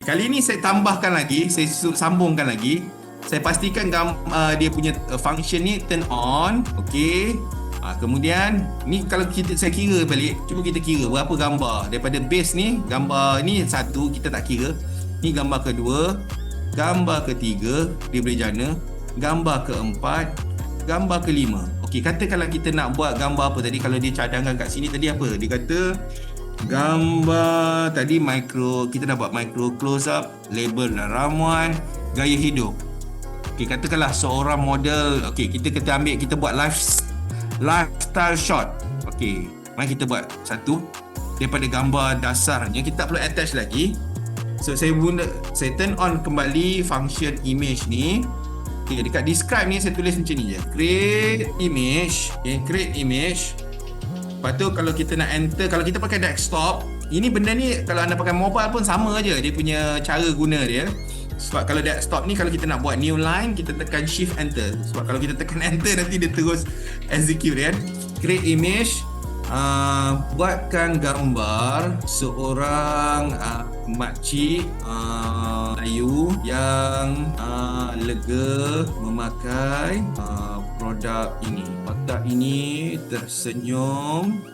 Kali ni saya tambahkan lagi, saya sambungkan lagi. Saya pastikan dia punya function ni turn on. Okey. Kemudian ni kalau saya kira balik, cuba kita kira berapa gambar daripada base ni. Gambar ni satu kita tak kira. Ni gambar kedua, gambar ketiga dia boleh jana, gambar keempat, gambar kelima. Okey, katakanlah kita nak buat gambar apa tadi, kalau dia cadangkan kat sini tadi apa? Dia kata gambar tadi micro, kita dah buat micro close up, label dan ramuan, gaya hidup. Okey, katakanlah seorang model. Okey, kita ambil, kita buat lifestyle shot. Okey, mari kita buat satu daripada gambar dasar yang kita tak perlu attach lagi. So saya turn on kembali function image ni. Okey, dekat describe ni saya tulis macam ni je, create image. Okay, create image. Lepas tu kalau kita nak enter, kalau kita pakai desktop, ini benda ni kalau anda pakai mobile pun sama aja dia punya cara guna dia. Sebab kalau desktop ni, kalau kita nak buat new line, kita tekan shift enter. Sebab kalau kita tekan enter nanti dia terus execute kan. Create image, buatkan gambar seorang makcik Melayu yang lega memakai produk ini. Otak ini tersenyum